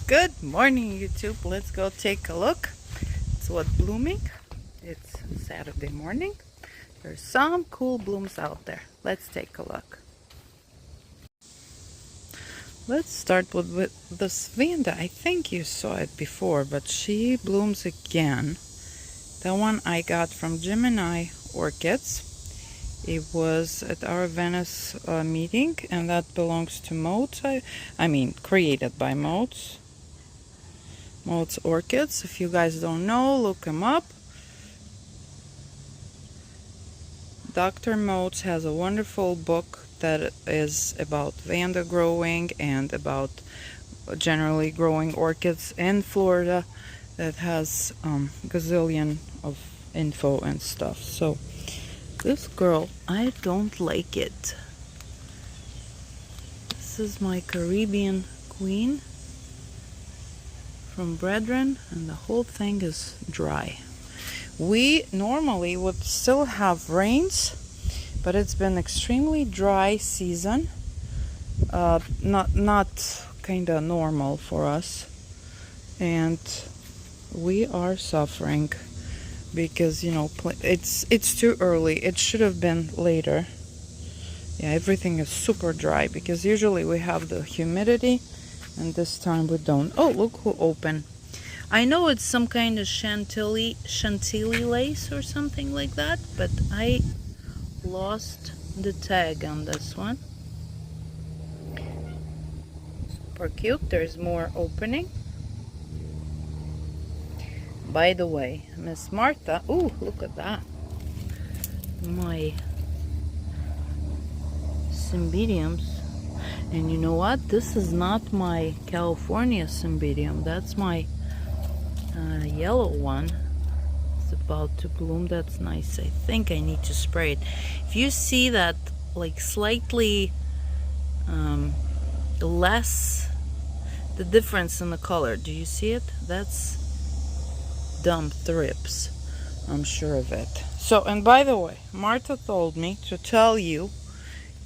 Good morning, YouTube. Let's go take a look. It's what's blooming. It's Saturday morning. There's some cool blooms out there. Let's take a look. Let's start with this Vanda. I think you saw it before, but she blooms again. The one I got from Gemini Orchids. It was at our Venice meeting, and that belongs to Modes. I mean, created by Modes. Modes Orchids. If you guys don't know, look him up. Dr. Modes has a wonderful book that is about Vanda growing and about generally growing orchids in Florida that has gazillion of info and stuff. So this girl, I don't like it. This is my Caribbean Queen from Brethren, and the whole thing is dry. We normally would still have rains, but it's been extremely dry season. Not kind of normal for us, and we are suffering because, you know, it's too early. It should have been later. Yeah, everything is super dry because usually we have the humidity, and this time we don't. Oh, look who opened. I know it's some kind of chantilly lace or something like that, but I lost the tag on this one. Super cute. There's more opening. By the way, Miss Martha, ooh, look at that. My cymbidiums. And you know what? This is not my California cymbidium. That's my yellow one. It's about to bloom. That's nice. I think I need to spray it. If you see that, like, slightly less, the difference in the color, do you see it? That's dumb thrips. I'm sure of it. So, and by the way, Martha told me to tell you,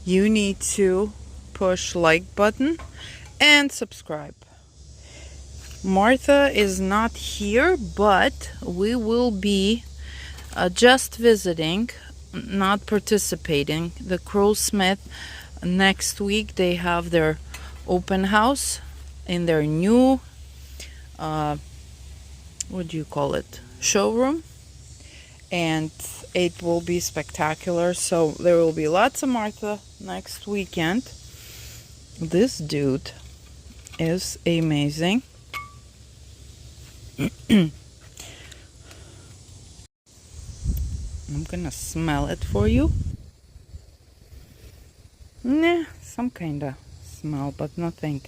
you need to push like button and subscribe. Martha is not here, but we will be just visiting, not participating. The Crowsmith next week, they have their open house in their new what do you call it, showroom, and it will be spectacular. So there will be lots of Martha next weekend. This dude is amazing. I'm gonna smell it for you. Nah, some kind of smell, but nothing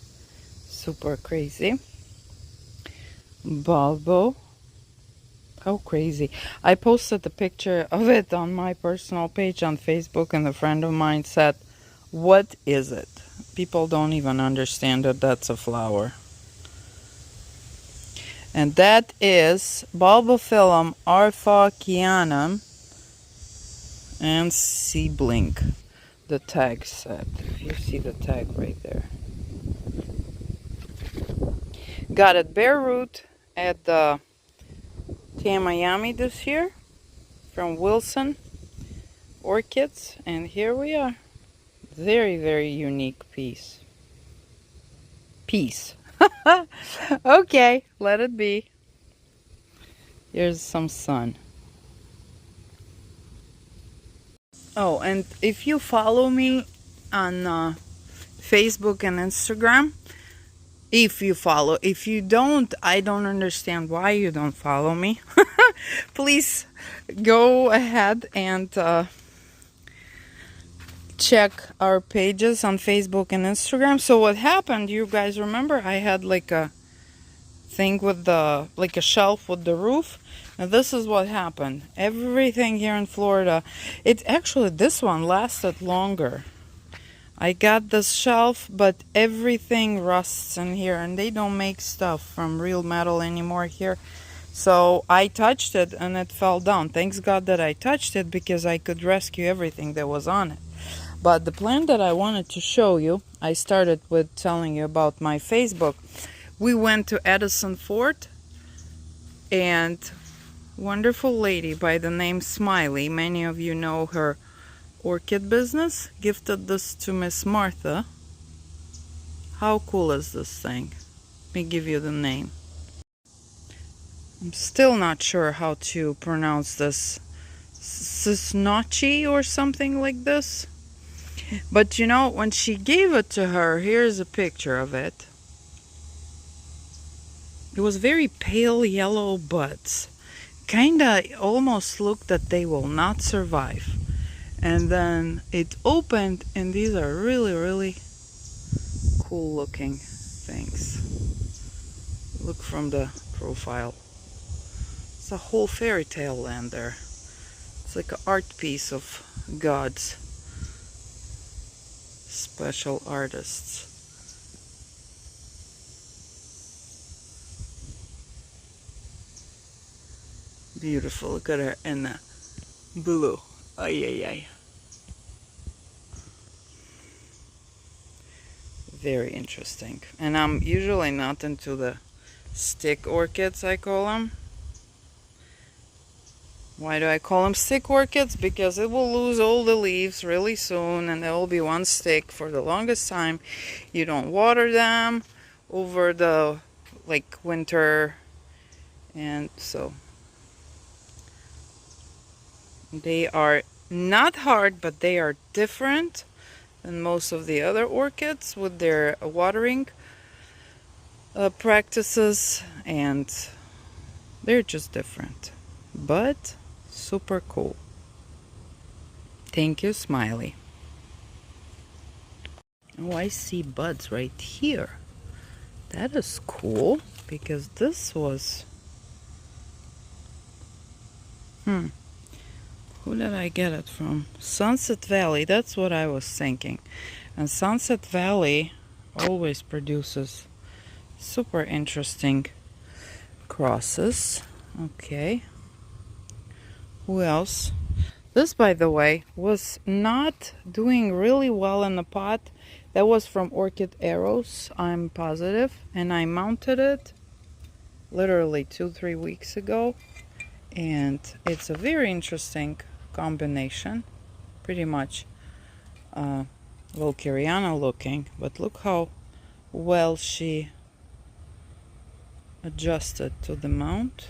super crazy. Bulbo. How crazy. I posted a picture of it on my personal page on Facebook, and a friend of mine said, what is it? People don't even understand that that's a flower. And that is Bulbophyllum arfocianum and sea blink. The tag said. If you see the tag right there. Got it bare root at the Miami this year from Wilson Orchids, and here we are. Very, very unique piece. Okay, let it be. Here's some sun. Oh, and if you follow me on Facebook and Instagram, if you don't, I don't understand why you don't follow me. Please go ahead and check our pages on Facebook and Instagram. So what happened, you guys remember, I had like a thing with the, like a shelf with the roof. Now this is what happened. Everything here in Florida, it actually, this one lasted longer. I got this shelf, but everything rusts in here, and they don't make stuff from real metal anymore here. So I touched it and it fell down. Thanks God that I touched it, because I could rescue everything that was on it. But the plant that I wanted to show you, I started with telling you about my Facebook, We went to Edison Fort, and wonderful lady by the name Smiley, many of you know her orchid business, gifted this to Miss Martha. How cool is this thing? Let me give you the name. I'm still not sure how to pronounce this. Sisnochi or something like this. But you know, when she gave it to her, here's a picture of it. It was very pale yellow buds. Kinda almost looked that they will not survive. And then it opened, and these are really, really cool looking things. Look from the profile. It's a whole fairy tale land there. It's like an art piece of God's special artists. Beautiful. Look at her in the blue. Ay, ay, ay. Very interesting. And I'm usually not into the stick orchids, I call them. Why do I call them stick orchids? Because it will lose all the leaves really soon, and there will be one stick for the longest time. You don't water them over the winter, and so they are not hard, but they are different than most of the other orchids with their watering practices, and they're just different, but super cool. Thank you, Smiley. Oh, I see buds right here. That is cool, because this was... Who did I get it from? Sunset Valley, that's what I was thinking. And Sunset Valley always produces super interesting crosses. Okay. Who else? This, by the way, was not doing really well in the pot. That was from Orchid Arrows, I'm positive. And I mounted it literally 2-3 weeks ago. And it's a very interesting combination. Pretty much Volcariana looking. But look how well she adjusted to the mount.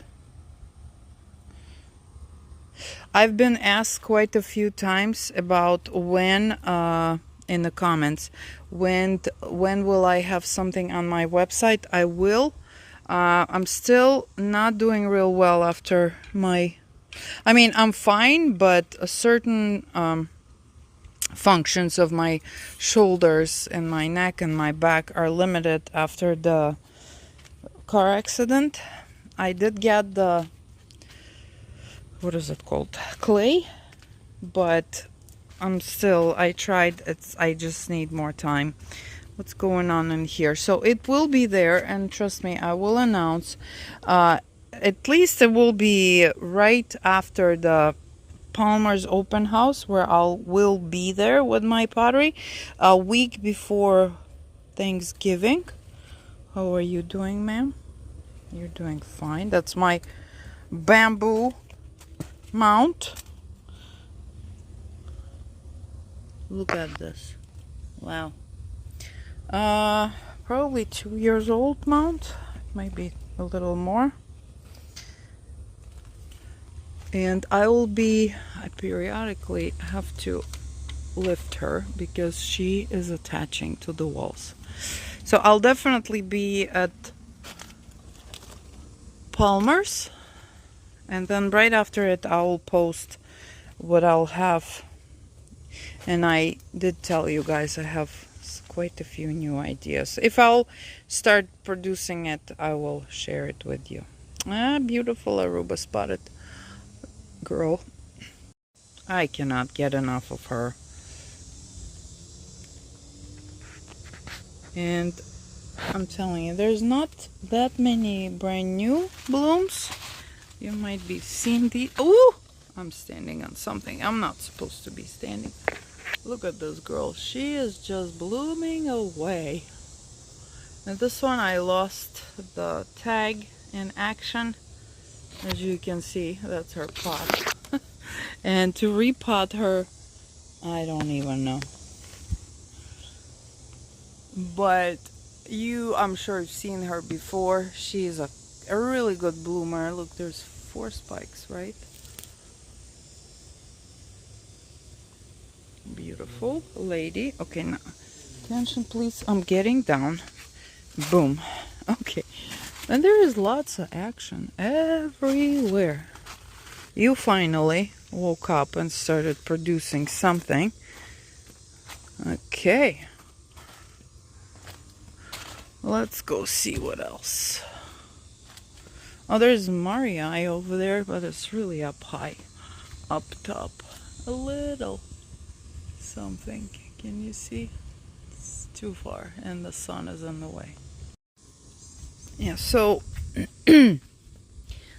I've been asked quite a few times about when, in the comments, when will I have something on my website. I will. I'm still not doing real well after my... I mean, I'm fine, but a certain functions of my shoulders and my neck and my back are limited after the car accident. I did get the... what is it called? Clay, but I tried. I just need more time. What's going on in here? So it will be there, and trust me, I will announce. At least it will be right after the Palmer's open house, where will be there with my pottery, a week before Thanksgiving. How are you doing, ma'am? You're doing fine. That's my bamboo mount. Look at this. Wow. Probably 2 years old mount, maybe a little more. And I periodically have to lift her because she is attaching to the walls. So I'll definitely be at Palmer's, and then right after it I'll post what I'll have. And I did tell you guys I have quite a few new ideas. If I'll start producing it, I will share it with you. Beautiful Aruba spotted girl. I cannot get enough of her. And I'm telling you, there's not that many brand new blooms. You might be seeing the... Oh! I'm standing on something I'm not supposed to be standing. Look at this girl. She is just blooming away. Now this one I lost the tag in action. As you can see, that's her pot. And to repot her, I don't even know. But I'm sure you've seen her before. She's a really good bloomer. Look, there's 4 spikes, right? Beautiful lady. Okay, now attention please. I'm getting down. Boom. Okay. And there is lots of action everywhere. You finally woke up and started producing something. Okay. Let's go see what else. Oh, there's Mariai over there, but it's really up high. Up top. A little something. Can you see? It's too far and the sun is in the way. Yeah, so the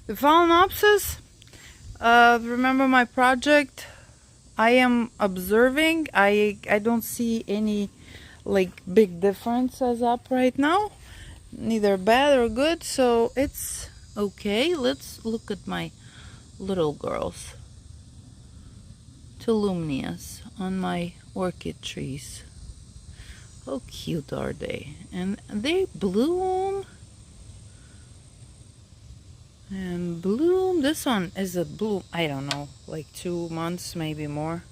Phalaenopsis, remember my project? I am observing. I don't see any like big difference as up right now. Neither bad or good, so it's okay. Let's look at my little girls. Tolumnias on my orchid trees. How cute are they? And they bloom and bloom. This one is a bloom, I don't know, like 2 months, maybe more.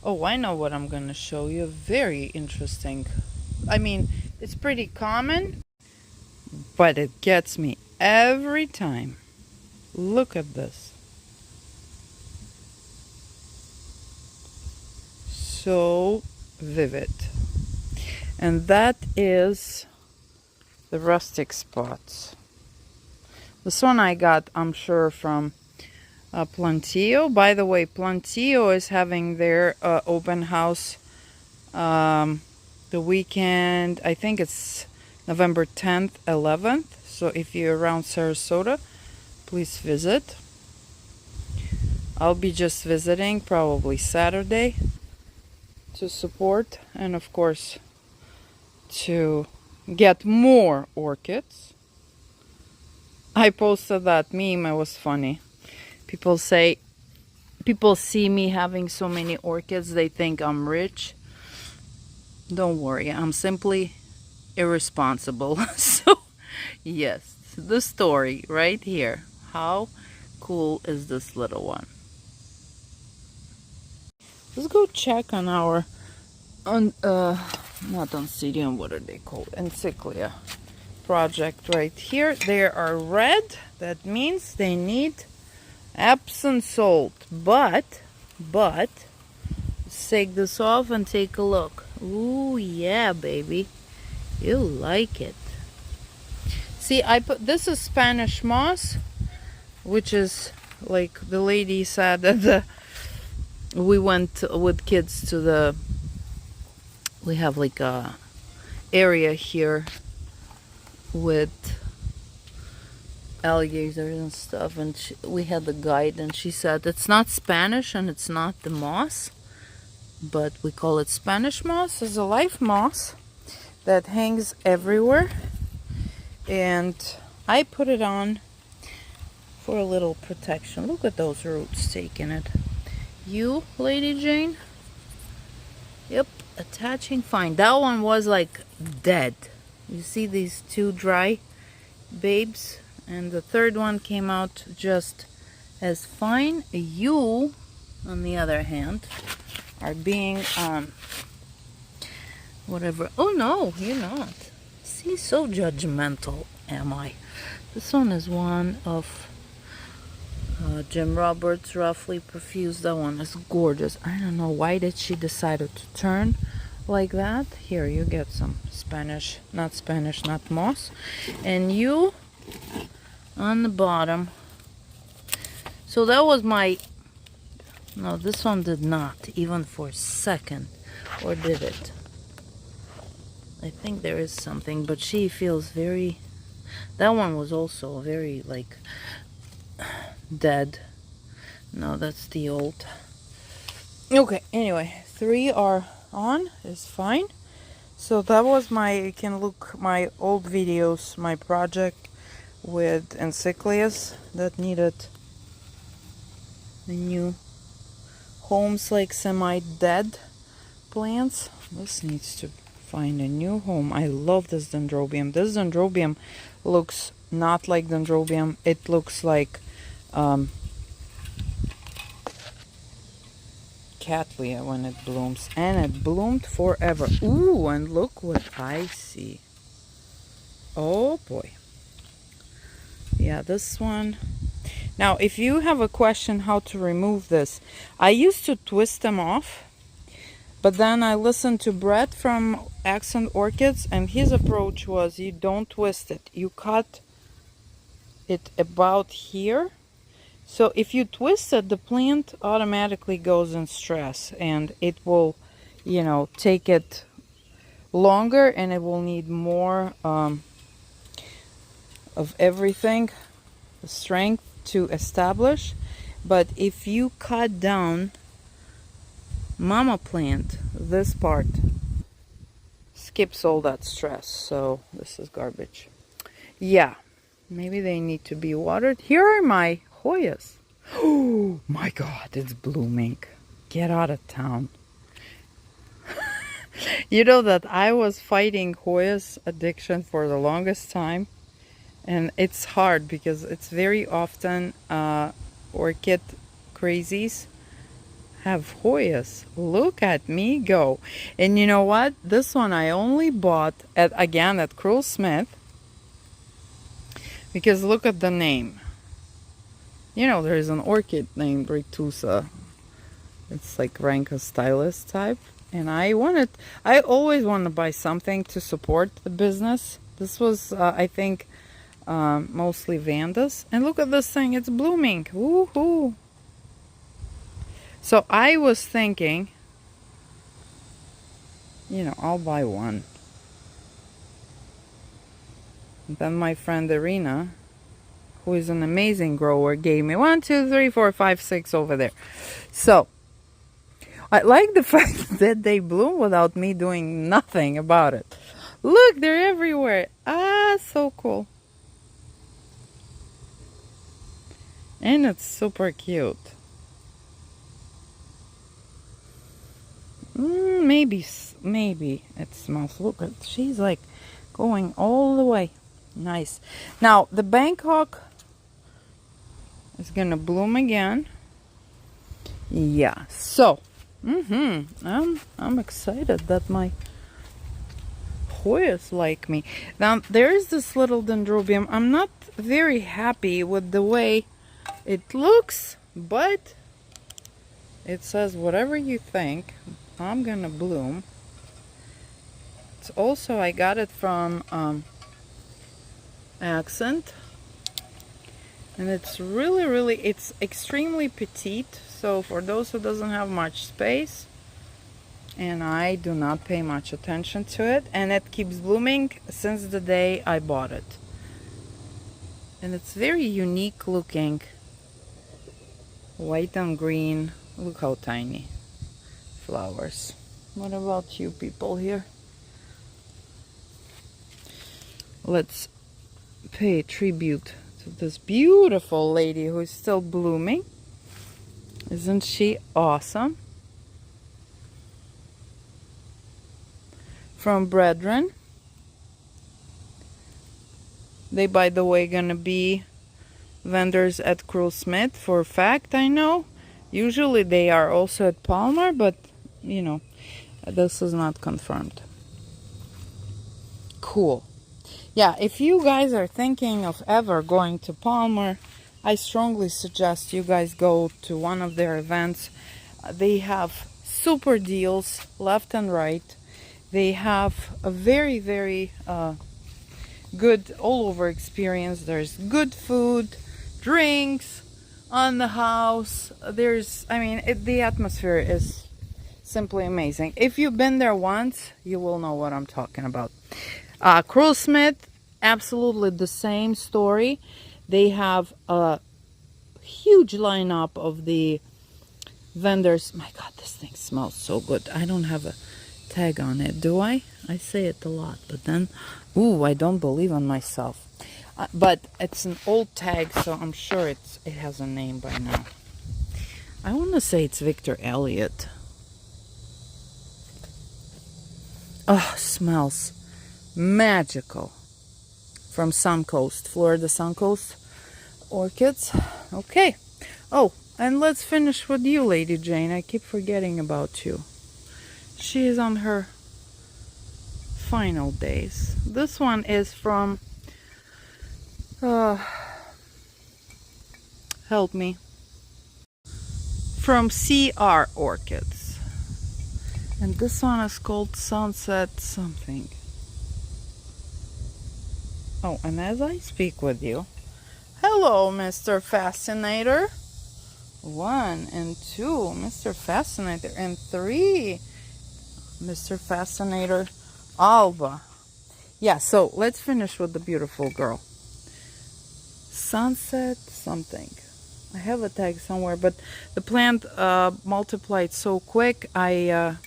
Oh, I know what I'm gonna show you. Very interesting. I mean, it's pretty common, but it gets me every time. Look at this. So vivid. And that is the rustic spots. This one I got, I'm sure, from Plantio. By the way, Plantio is having their open house the weekend. I think it's November 10th, 11th. So if you're around Sarasota, please visit. I'll be just visiting probably Saturday to support and of course to get more orchids. I posted that meme. It was funny. People see me having so many orchids, they think I'm rich. Don't worry, I'm simply irresponsible. So yes, the story right here. How cool is this little one? Let's go check on our not Oncidium, what are they called? Encyclia project right here. They are red. That means they need Epsom salt. But let's take this off and take a look. Ooh, yeah, baby. You like it. See, this is Spanish moss, which is like the lady said that we went with kids to we have like a area here with alligators and stuff, and we had the guide and she said it's not Spanish and it's not the moss, but we call it Spanish moss. It's a live moss that hangs everywhere, and I put it on for a little protection. Look at those roots taking it. You, Lady Jane? Yep, attaching fine. That one was like dead. You see these 2 dry babes, and the third one came out just as fine. You, on the other hand, are being whatever. Oh no, you're not. See, so judgmental am I. This one is one of Jim Roberts, roughly profuse. That one is gorgeous. I don't know why did she decided to turn like that. Here, you get some Spanish, not moss. And you on the bottom. So that was my, no, this one did not, even for a second. Or did it? I think there is something, but she feels very, that one was also very like dead. No, that's the old. Okay, anyway, 3 are on, is fine. So that was you can look my old videos, my project with encyclias that needed the new homes, like semi-dead plants. This needs to find a new home. I love this dendrobium. This dendrobium looks not like dendrobium. It looks like cattleya when it blooms, and it bloomed forever. Ooh, and look what I see. Oh boy. Yeah, this one. Now, if you have a question how to remove this, I used to twist them off, but then I listened to Brett from Accent Orchids, and his approach was you don't twist it. You cut it about here. So if you twist it, the plant automatically goes in stress, and it will, you know, take it longer, and it will need more of everything, the strength to establish. But if you cut down mama plant, this part skips all that stress. So this is garbage. Yeah, maybe they need to be watered. Here are my hoyas. Oh my god, it's blooming. Get out of town. You know that I was fighting hoyas addiction for the longest time, and it's hard because it's very often orchid crazies have hoyas. Look at me go. And you know what? This one I only bought at Cruel Smith, because look at the name. You know, there's an orchid named Ritusa. It's like Ranka stylist type. And I always want to buy something to support the business. This was, I think, mostly Vandas. And look at this thing, it's blooming. Woohoo! So I was thinking, you know, I'll buy one. And then my friend Irina, who is an amazing grower, gave me 1, 2, 3, 4, 5, 6 over there. So I like the fact that they bloom without me doing nothing about it. Look, they're everywhere. Ah, so cool. And it's super cute. Maybe it smells. Look, she's like going all the way. Nice. Now the Bangkok is gonna bloom again. Yeah. So, I'm excited that my hoyas like me. Now there is this little dendrobium. I'm not very happy with the way it looks, but it says whatever you think, I'm gonna bloom. It's also, I got it from Accent, and it's it's extremely petite. So for those who doesn't have much space, and I do not pay much attention to it, and it keeps blooming since the day I bought it. And it's very unique looking, white and green. Look how tiny flowers. What about you people here? Let's pay tribute to this beautiful lady who is still blooming. Isn't she awesome? From Brethren. They, by the way, gonna be vendors at Cruel Smith. For a fact, I know. Usually they are also at Palmer, but you know, this is not confirmed. Cool. Yeah, if you guys are thinking of ever going to Palmer, I strongly suggest you guys go to one of their events. They have super deals left and right. They have a very, very good all-over experience. There's good food, drinks on the house. The atmosphere is simply amazing. If you've been there once, you will know what I'm talking about. Cruel Smith, absolutely the same story. They have a huge lineup of the vendors. My God, this thing smells so good. I don't have a tag on it, do I? I say it a lot, but then, ooh, I don't believe on myself. But it's an old tag, so I'm sure it has a name by now. I want to say it's Victor Elliot. Oh, smells magical. From Suncoast, Florida Suncoast Orchids. Okay. Oh, and let's finish with you, Lady Jane. I keep forgetting about you. She is on her final days. This one is from, help me, from CR Orchids. And this one is called Sunset something. Oh, and as I speak with you, hello, Mr. Fascinator. 1 and 2, Mr. Fascinator, and 3, Mr. Fascinator Alba. Yeah, so let's finish with the beautiful girl. Sunset something. I have a tag somewhere, but the plant multiplied so quick, I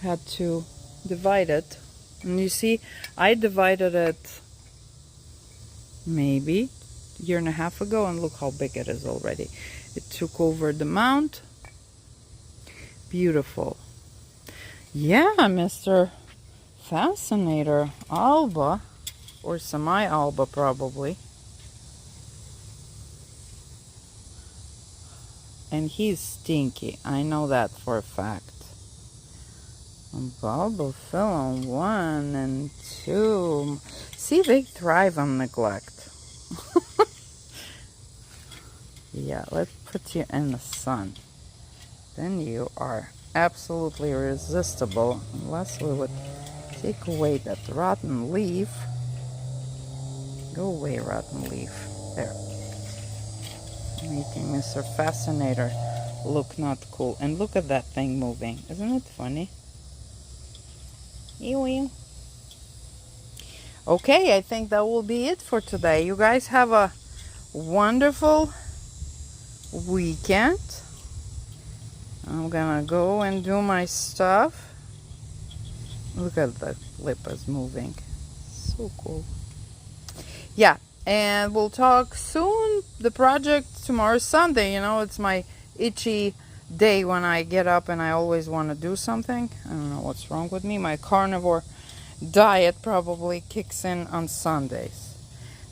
had to divide it. And you see, I divided it maybe a year and a half ago, and look how big it is already. It took over the mount. Beautiful. Yeah, Mr. Fascinator Alba, or semi-alba probably. And he's stinky. I know that for a fact. Bulbophyllum 1 and 2. See, they thrive on neglect. Yeah, let's put you in the sun. Then you are absolutely irresistible, unless we would take away that rotten leaf. Go away, rotten leaf. There. Making Mr. Fascinator look not cool. And look at that thing moving. Isn't it funny? Ew. Okay, I think that will be it for today. You guys have a wonderful weekend. I'm gonna go and do my stuff. Look at the lip is moving. So cool. Yeah, and we'll talk soon. The project tomorrow's Sunday. You know, it's my itchy day when I get up and I always want to do something. I don't know what's wrong with me. My carnivore diet probably kicks in on Sundays.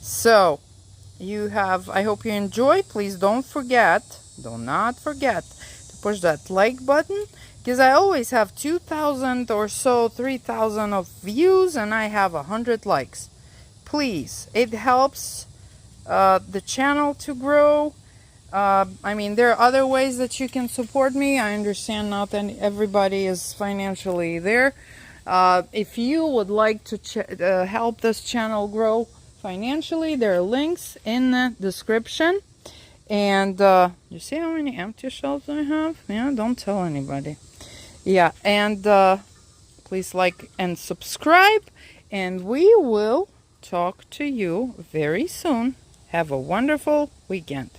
So, I hope you enjoy. Please do not forget to push that like button, because I always have 2,000 or so, 3,000 of views, and I have 100 likes. Please, it helps the channel to grow. I mean, there are other ways that you can support me. I understand not that everybody is financially there. If you would like to help this channel grow financially, there are links in the description. And you see how many empty shelves I have? Yeah, don't tell anybody. Yeah, and please like and subscribe, and we will talk to you very soon. Have a wonderful weekend.